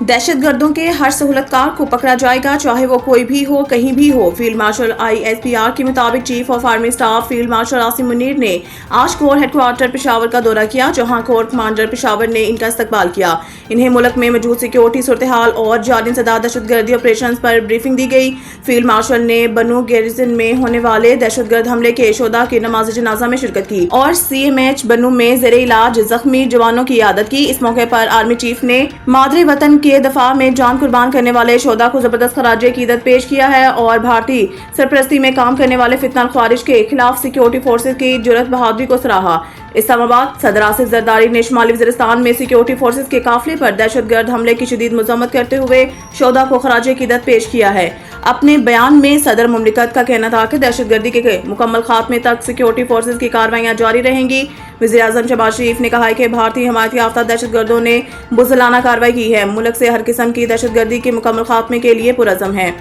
दहशत गर्दों के हर सहूलतकार को पकड़ा जाएगा, चाहे वो कोई भी हो, कहीं भी हो। फील्ड मार्शल ISPR के मुताबिक chief of army staff field marshal Asim Munir ने आज कोर हेडक्वार्टर पेशावर का दौरा किया, जहां कोर कमांडर पेशावर ने इनका इस्तकबाल किया। इन्हें मुल्क में मौजूद सिक्योरिटी सूरत हाल और जारी इंसदाद दहशतगर्दी ऑपरेशन पर ब्रीफिंग दी गई। फील्ड मार्शल ने बनू गैरिसन में होने वाले दहशतगर्द हमले के शोधा की नमाज जनाजा में शिरकत की और CMH बनू में ज़ेरे इलाज जख्मी जवानों की इयादत की। इस मौके पर आर्मी चीफ ने मादरे वतन के दफा में जान कुर्बान करने वाले शोधा को जबरदस्त खराज अकीदत पेश किया है और भारतीय सरपरस्ती में काम करने वाले फितना ख्वारिज के खिलाफ सिक्योरिटी फोर्सेज की जुर्रत बहादुरी को सराहा। इस्लामाबाद सदर आसिफ जरदारी ने शुमाली वज़ीरिस्तान में सिक्योरिटी फोर्सेज के काफिले पर दहशतगर्द हमले की शदीद मज़म्मत करते हुए शोधा को खराज अकीदत पेश किया है। अपने बयान में सदर मुमलिकत का कहना था कि दहशतगर्दी के मुकम्मल खात्मे तक सिक्योरिटी फोर्सेज की कार्रवाइयां जारी रहेंगी। वज़ीर-ए-आज़म शहबाज शरीफ ने कहा है कि भारतीय हिमायत याफ्ता दहशतगर्दों ने बुज़दिलाना कार्रवाई की है, मुल्क से हर किस्म की दहशतगर्दी के मुकम्मल खात्मे के लिए पुरअज़म है।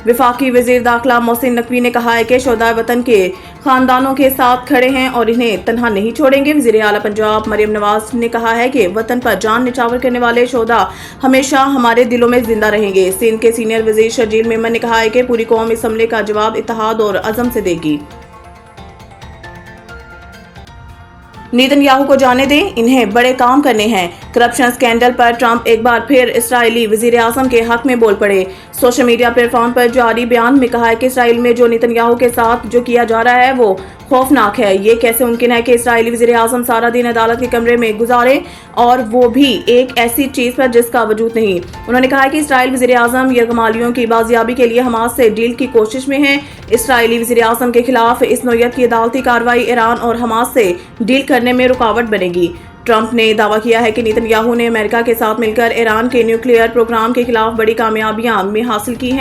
वफाकी वज़ीर दाखिला मोहसिन नकवी ने कहा है कि शोधा वतन के खानदानों के साथ खड़े हैं और इन्हें तन्हा नहीं छोड़ेंगे। वज़ीर आला पंजाब मरियम नवाज ने कहा है कि वतन पर जान निछावर करने वाले शोधा हमेशा हमारे दिलों में जिंदा रहेंगे। सिंध के सीनियर वज़ीर शर्जील मेमन ने कहा है कि पूरी कौम इस हमले का जवाब इत्तेहाद और अज़म से देगी। नेतन्याहू को जाने दें, इन्हें बड़े काम करने हैं। करप्शन स्कैंडल पर ट्रंप एक बार फिर इसराइली वज़ीर-ए-आज़म के हक में बोल पड़े। सोशल मीडिया प्लेटफॉर्म पर जारी बयान में कहा है कि इसराइल में जो नेतन्याहू के साथ जो किया जा रहा है वो खौफनाक है। ये कैसे मुमकिन है कि इसराइली वज़ीर-ए-आज़म सारा दिन अदालत के कमरे में गुजारे और वो भी एक ऐसी चीज पर जिसका वजूद नहीं। उन्होंने कहा कि इसराइल वज़ीर-ए-आज़म यरगमालियों की बाजियाबी के लिए हमास से डील की कोशिश में है। इसराइली वज़ीर-ए-आज़म के खिलाफ इस नौयत की अदालती कार्रवाई ईरान और हमास से डील करने में रुकावट बनेगी। ट्रंप ने दावा किया है कि नेतन्याहू ने अमेरिका के साथ मिलकर ईरान के न्यूक्लियर प्रोग्राम के खिलाफ बड़ी कामयाबियां भी हासिल की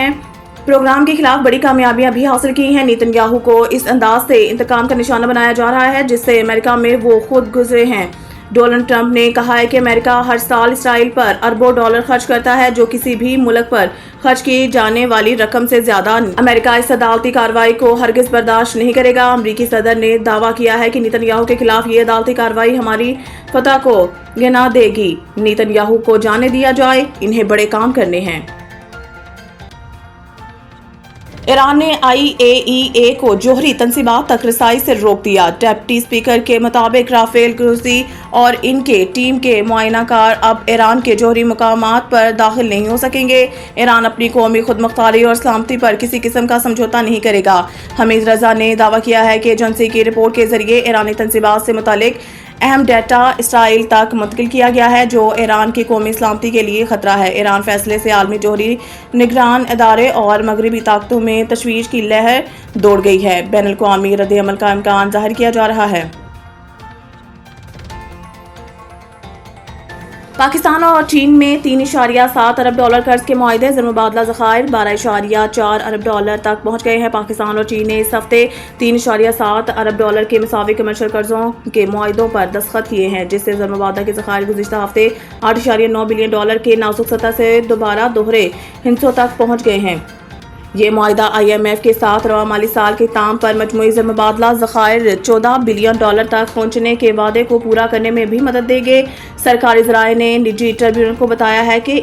हैं। नेतन्याहू को इस अंदाज से इंतकाम का निशाना बनाया जा रहा है जिससे अमेरिका में वो खुद गुजरे हैं। डोनाल्ड ट्रंप ने कहा है कि अमेरिका हर साल इसराइल पर अरबों डॉलर खर्च करता है, जो किसी भी मुल्क पर खर्च की जाने वाली रकम से ज्यादा। अमेरिका इस अदालती कार्रवाई को हरगिज बर्दाश्त नहीं करेगा। अमरीकी सदर ने दावा किया है कि नेतन्याहू के खिलाफ ये अदालती कार्रवाई हमारी फतह को गिना देगी। नेतन्याहू को जाने दिया जाए, इन्हें बड़े काम करने हैं। ईरान ने IAEA को जोहरी तंसीबात तक रसाई से रोक दिया। डिप्टी स्पीकर के मुताबिक राफेल ग्रोसी और इनके टीम के मुआयनाकार अब ईरान के जोहरी मकामात पर दाखिल नहीं हो सकेंगे। ईरान अपनी कौमी खुदमुख्तारी और सलामती पर किसी किस्म का समझौता नहीं करेगा। हमीद रजा ने दावा किया है कि एजेंसी की रिपोर्ट के जरिए ईरानी तंसीबात से मुतालिक अहम डेटा इसराइल तक मुंतकिल किया गया है, जो ईरान की कौमी सलामती के लिए खतरा है। ईरान फैसले से आलमी जोहरी निगरान इदारे और मगरबी ताकतों में तशवीश की लहर दौड़ गई है। बैनुल-अक़वामी रद्द-ए-अमल का इम्कान जाहिर किया जा रहा है। पाकिस्तान और चीन में 3.7 अरब डॉलर कर्ज के मुआहदे ज़र मुबादला ज़खायर 12.4 अरब डॉलर तक पहुंच गए हैं। पाकिस्तान और चीन ने इस हफ्ते 3.7 अरब डॉलर के मुसावी कमर्शियल कर्जों के मुआहदों पर दस्तखत किए हैं, जिससे ज़र मुबादला के ज़खायर गुज़िश्ता हफ्ते 8.9 बिलियन डॉलर के नाजुक सतह से दोबारा दोहरे हिस्सों तक पहुंच गए हैं। ये मुआहदा IMF के साथ रवा माली साल के इख्तिताम पर मजमूई ज़र मुबादला ज़खायर 14 बिलियन डॉलर तक पहुंचने के वादे को पूरा करने में भी मदद देंगे। सरकारी ज़राए ने निजी ट्रिब्यूनल को बताया है कि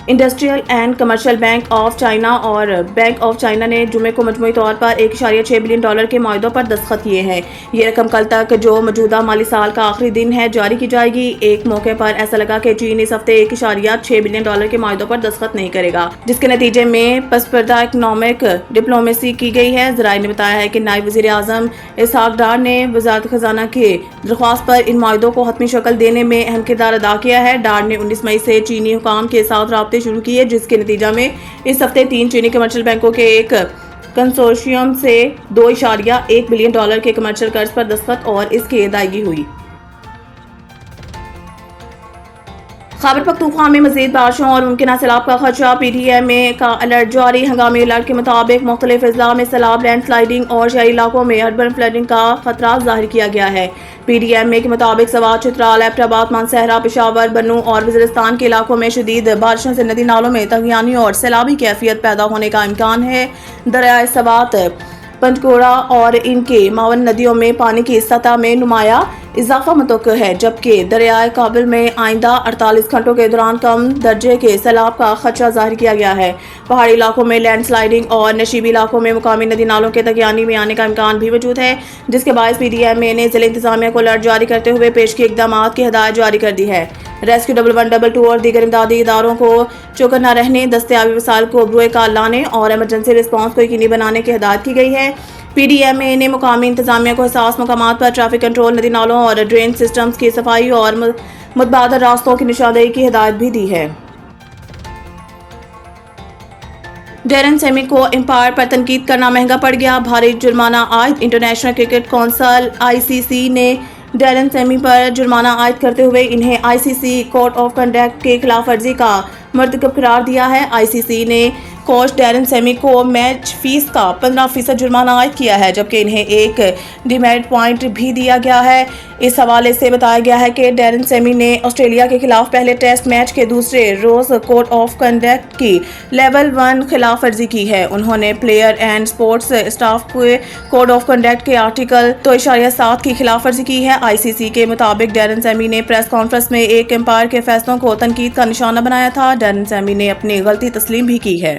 industrial and commercial bank of China और बैंक ऑफ चाइना ने जुमे को मजमूई तौर पर 1.6 बिलियन डॉलर के मुआहदों पर दस्तखत किए हैं। ये रकम कल तक, जो मौजूदा माली साल का आखिरी दिन है, जारी की जाएगी। एक मौके पर ऐसा लगा कि चीन इस हफ्ते 1.6 बिलियन डॉलर के मुआहदों पर दस्तखत नहीं करेगा, जिसके नतीजे में पसपर्दा इकनॉमिक डिप्लोमेसी की गई है। ज़राए ने बताया है कि नायब वज़ीर-ए-आज़म इसहाक डार ने वज़ारत खजाना की दरख्वास्त पर इन मुआहदों को हतमी शक्ल देने में अहम किरदार अदा किया है। डार ने 19 मई से चीनी हुकाम के साथ राब्ते शुरू किए, जिसके नतीजा में इस हफ्ते 3 चीनी कमर्शियल बैंकों के एक कंसोर्शियम से 2.1 बिलियन डॉलर के कमर्शियल कर्ज पर दस्तखत और इसकी अदायगी हुई। खैबर पख्तूनख्वा में मज़ीद बारिशों और मुमकिन सैलाब का खदशा। PTM का अलर्ट जारी। हंगामी अलर्ट के मुताबिक मुख्तलिफ अजला में सैलाब, लैंड स्लाइडिंग और शहरी इलाकों में अर्बन फ्लडिंग का खतरा जाहिर किया गया है। PTM के मुताबिक सवात, चित्राल, एबटाबाद, मानसहरा, पेशावर, बनू और वज़ीरिस्तान के इलाकों में शदीद बारिशों से नदी नालों में तगयानी और सैलाबी कैफियत पैदा होने का इम्कान है। दरियाए सवात, पंचगोड़ा और इनके मावन नदियों में पानी की सतह में नुमाया اضافہ متوقع ہے، جبکہ دریائے کابل میں آئندہ 48 گھنٹوں کے دوران کم درجے کے سیلاب کا خدشہ ظاہر کیا گیا ہے۔ پہاڑی علاقوں میں لینڈ سلائیڈنگ اور نشیبی علاقوں میں مقامی ندی نالوں کے تغیانی میں آنے کا امکان بھی موجود ہے، جس کے باعث PDMA نے ضلع انتظامیہ کو الرٹ جاری کرتے ہوئے پیشگی اقدامات کی ہدایت جاری کر دی ہے۔ ریسکیو 1122 اور دیگر امدادی اداروں کو چوکنا رہنے، دستیابی وسائل کو بروئے کار لانے اور ایمرجنسی رسپانس کو یقینی بنانے کی ہدایت کی گئی ہے۔ PDMA نے مقامی انتظامیہ کو حساس مقامات پر ٹریفک کنٹرول، ندی نالوں اور ڈرین سسٹمز کی صفائی اور متبادل راستوں کی نشاندہی کی ہدایت بھی دی ہے۔ ڈیرن سیمی کو امپائر پر تنقید کرنا مہنگا پڑ گیا، بھاری جرمانہ عائد۔ انٹرنیشنل کرکٹ کونسل ICC نے ڈیرن سیمی پر جرمانہ عائد کرتے ہوئے انہیں ICC کوڈ آف کنڈکٹ کی خلاف ورزی کا مرتکب قرار دیا ہے۔ ICC نے کوچ ڈیرن سیمی کو میچ فیس کا 15% جرمانہ عائد کیا ہے، جبکہ انہیں ایک ڈیمیرٹ پوائنٹ بھی دیا گیا ہے۔ اس حوالے سے بتایا گیا ہے کہ ڈیرن سیمی نے آسٹریلیا کے خلاف پہلے ٹیسٹ میچ کے دوسرے روز کوڈ آف کنڈکٹ کی لیول 1 خلاف ورزی کی ہے۔ انہوں نے پلیئر اینڈ سپورٹس اسٹاف کے کوڈ آف کنڈکٹ کے آرٹیکل 2.7 کی خلاف ورزی کی ہے۔ ICC کے مطابق ڈیرن سیمی نے پریس کانفرنس میں ایک امپائر کے فیصلوں کو تنقید کا نشانہ بنایا تھا۔ ڈیرن سیمی نے اپنی غلطی تسلیم بھی کی ہے۔